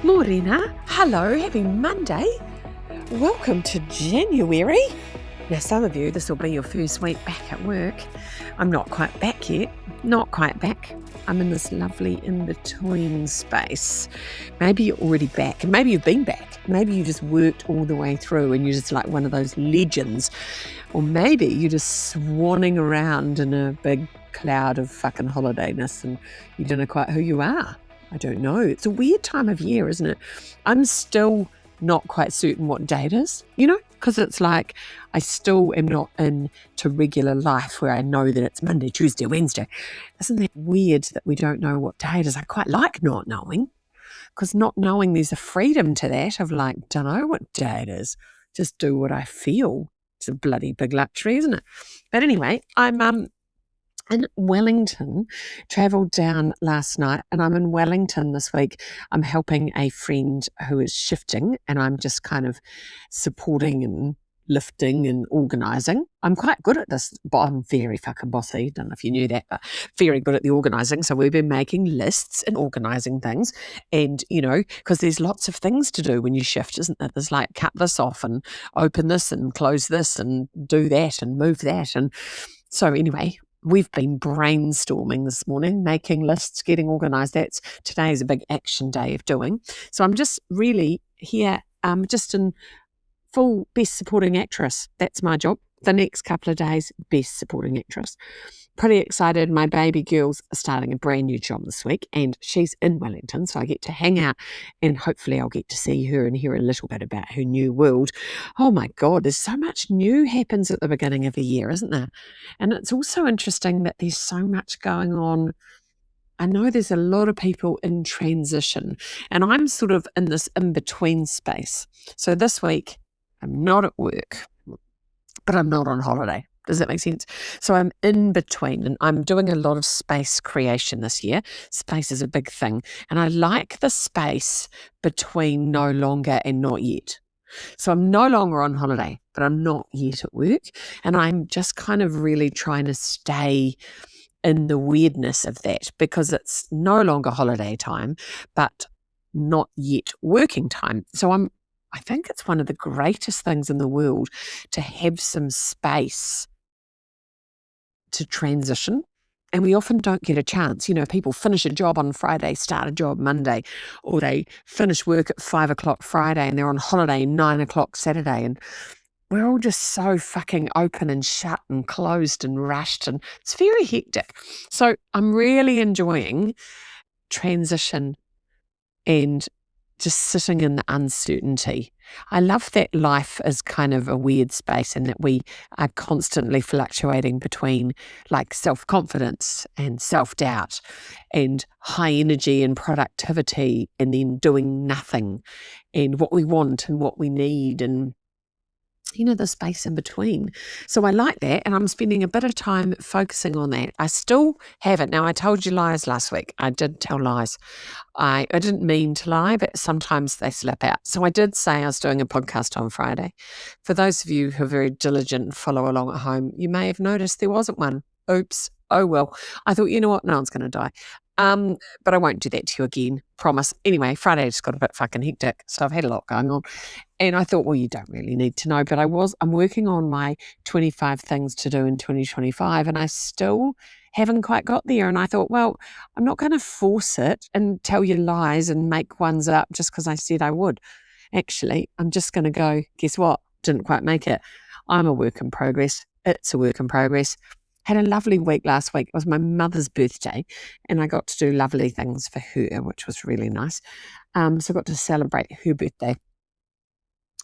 Morena, hello, happy Monday. Welcome to January. Now, some of you, this will be your first week back at work. I'm not quite back yet, not quite back. I'm in this lovely in-between space. Maybe you're already back, and maybe you've been back. Maybe you just worked all the way through and you're just like one of those legends. Or maybe you're just swanning around in a big cloud of fucking holidayness and you don't know quite who you are. I don't know. It's a weird time of year, isn't it? I'm still not quite certain what day it is, because it's like I still am not into regular life where I know that it's Monday, Tuesday, Wednesday. Isn't that weird that we don't know what day it is? I quite like not knowing, because not knowing, there's a freedom to that of like, don't know what day it is. Just do what I feel. It's a bloody big luxury, isn't it? But anyway, I'm in Wellington, travelled down last night, and I'm in Wellington this week. I'm helping a friend who is shifting, and I'm just kind of supporting and lifting and organising. I'm quite good at this, but I'm very fucking bossy. Don't know if you knew that, but very good at the organising. So we've been making lists and organising things, and because there's lots of things to do when you shift, isn't there? There's like cut this off and open this and close this and do that and move that, and so anyway. We've been brainstorming this morning, making lists, getting organised. Today is a big action day of doing. So I'm just really here, just in full best supporting actress. That's my job. The next couple of days, best supporting actress. Pretty excited. My baby girls are starting a brand new job this week, and she's in Wellington, so I get to hang out, and hopefully I'll get to see her and hear a little bit about her new world. Oh my God, there's so much new happens at the beginning of a year, isn't there? And it's also interesting that there's so much going on. I know there's a lot of people in transition, and I'm sort of in this in-between space. So this week, I'm not at work, but I'm not on holiday. Does that make sense? So I'm in between, and I'm doing a lot of space creation this year. Space is a big thing. And I like the space between no longer and not yet. So I'm no longer on holiday, but I'm not yet at work. And I'm just kind of really trying to stay in the weirdness of that, because it's no longer holiday time, but not yet working time. So I think it's one of the greatest things in the world to have some space to transition. And we often don't get a chance. People finish a job on Friday, start a job Monday, or they finish work at 5 o'clock Friday and they're on holiday 9 o'clock Saturday. And we're all just so fucking open and shut and closed and rushed, and it's very hectic. So I'm really enjoying transition and just sitting in the uncertainty. I love that life is kind of a weird space, and that we are constantly fluctuating between like self-confidence and self-doubt and high energy and productivity, and then doing nothing, and what we want and what we need, and the space in between. So I like that, and I'm spending a bit of time focusing on that. I still haven't. Now, I told you lies last week. I did tell lies. I didn't mean to lie, but sometimes they slip out. So I did say I was doing a podcast on Friday. For those of you who are very diligent and follow along at home, you may have noticed there wasn't one. Oops. Oh, well. I thought, you know what? No one's going to die. But I won't do that to you again. Promise. Anyway, Friday just got a bit fucking hectic, so I've had a lot going on. And I thought, well, you don't really need to know, but I'm working on my 25 things to do in 2025, and I still haven't quite got there. And I thought, well, I'm not going to force it and tell you lies and make ones up just because I said I would. Actually, I'm just going to go, guess what? Didn't quite make it. I'm a work in progress. It's a work in progress. Had a lovely week last week. It was my mother's birthday, and I got to do lovely things for her, which was really nice. So I got to celebrate her birthday,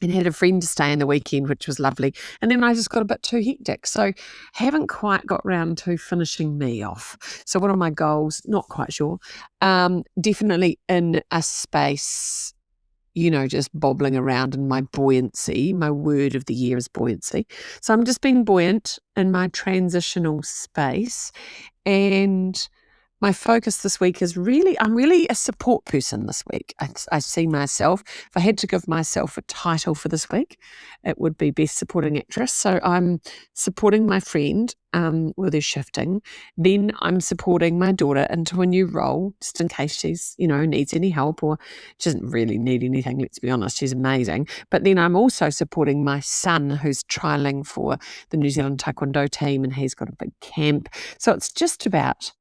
and had a friend to stay in the weekend, which was lovely. And then I just got a bit too hectic. So haven't quite got round to finishing me off. So what are my goals? Not quite sure. Definitely in a space, just bobbling around in my buoyancy. My word of the year is buoyancy. So I'm just being buoyant in my transitional space, and My focus this week is I'm really a support person this week. I see myself, if I had to give myself a title for this week, it would be Best Supporting Actress. So I'm supporting my friend with her shifting. Then I'm supporting my daughter into a new role, just in case she's, needs any help, or she doesn't really need anything, let's be honest. She's amazing. But then I'm also supporting my son, who's trialling for the New Zealand Taekwondo team, and he's got a big camp. So it's just about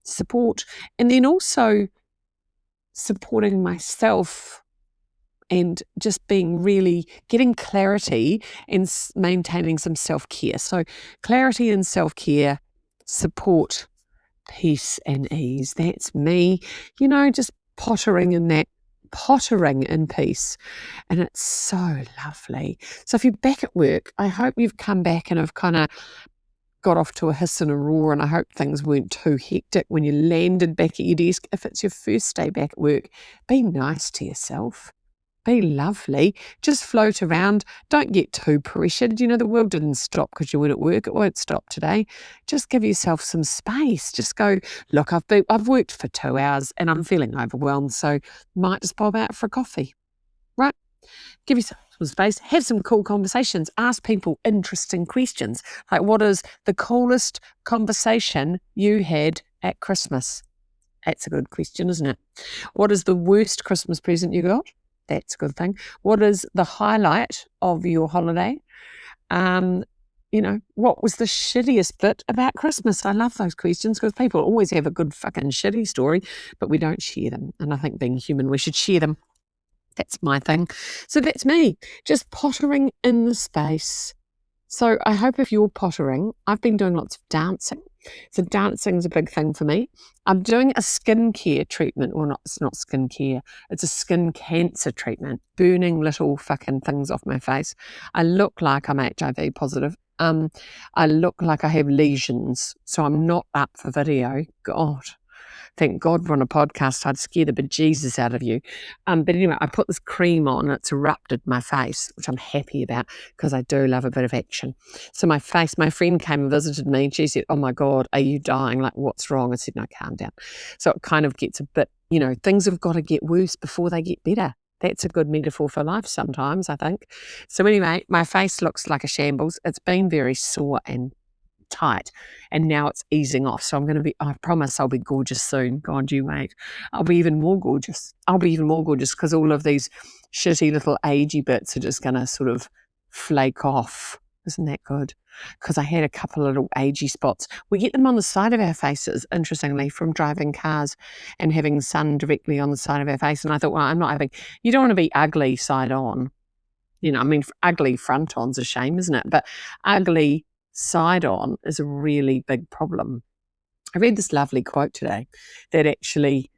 support, and then also supporting myself and just getting clarity and maintaining some self-care. So clarity and self-care, support, peace and ease. That's me, just pottering in peace. And it's so lovely. So if you're back at work, I hope you've come back and have kind of got off to a hiss and a roar, and I hope things weren't too hectic when you landed back at your desk. If it's your first day back at work, be nice to yourself. Be lovely. Just float around. Don't get too pressured. The world didn't stop because you weren't at work. It won't stop today. Just give yourself some space. Just go, look, I've worked for 2 hours and I'm feeling overwhelmed, so might just pop out for a coffee. Right? Give yourself some space, have some cool conversations, ask people interesting questions. Like, what is the coolest conversation you had at Christmas? That's a good question, isn't it? What is the worst Christmas present you got? That's a good thing. What is the highlight of your holiday? What was the shittiest bit about Christmas? I love those questions because people always have a good fucking shitty story, but we don't share them. And I think being human, we should share them. That's my thing. So that's me, just pottering in the space. So I hope if you're pottering, I've been doing lots of dancing. So dancing's a big thing for me. I'm doing a skincare treatment. Well, it's not skincare. It's a skin cancer treatment, burning little fucking things off my face. I look like I'm HIV positive. I look like I have lesions. So I'm not up for video. God. Thank God we're on a podcast. I'd scare the bejesus out of you. But anyway, I put this cream on and it's erupted my face, which I'm happy about because I do love a bit of action. So my friend came and visited me and she said, oh my God, are you dying? Like, what's wrong? I said, no, calm down. So it kind of gets a bit, things have got to get worse before they get better. That's a good metaphor for life sometimes, I think. So anyway, my face looks like a shambles. It's been very sore and tight, and now it's easing off. So I promise I'll be gorgeous soon. God, you wait. I'll be even more gorgeous because all of these shitty little agey bits are just going to sort of flake off. Isn't that good? Because I had a couple of little agey spots. We get them on the side of our faces, interestingly, from driving cars and having sun directly on the side of our face. And I thought, well, you don't want to be ugly side on. Ugly front on's a shame, isn't it? But ugly side on is a really big problem. I read this lovely quote today that actually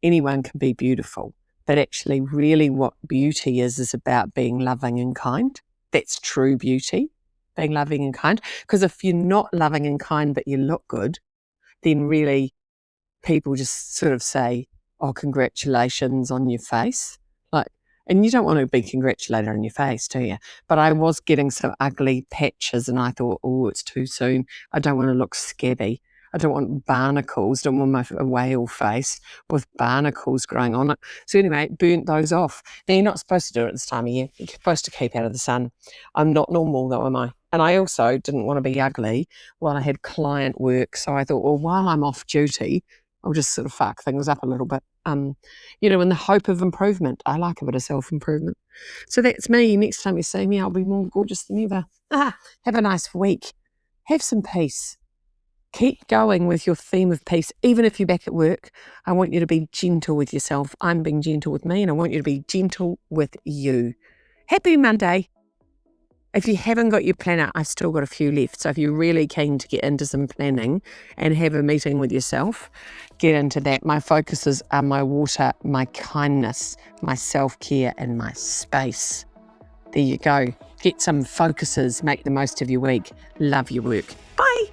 anyone can be beautiful, but actually really what beauty is about being loving and kind. That's true beauty, being loving and kind. Because if you're not loving and kind but you look good, then really people just sort of say, oh, congratulations on your face. And you don't want to be congratulated on your face, do you? But I was getting some ugly patches and I thought, oh, it's too soon. I don't want to look scabby. I don't want barnacles. Don't want a whale face with barnacles growing on it. So anyway, burnt those off. Now, you're not supposed to do it at this time of year. You're supposed to keep out of the sun. I'm not normal though, am I? And I also didn't want to be ugly while I had client work. So I thought, well, while I'm off duty, I'll just sort of fuck things up a little bit, in the hope of improvement. I like a bit of self-improvement. So that's me. Next time you see me, I'll be more gorgeous than ever. Have a nice week. Have some peace. Keep going with your theme of peace. Even if you're back at work, I want you to be gentle with yourself. I'm being gentle with me, and I want you to be gentle with you. Happy Monday. If you haven't got your planner, I've still got a few left. So if you're really keen to get into some planning and have a meeting with yourself, get into that. My focuses are my water, my kindness, my self-care, and my space. There you go. Get some focuses. Make the most of your week. Love your work. Bye.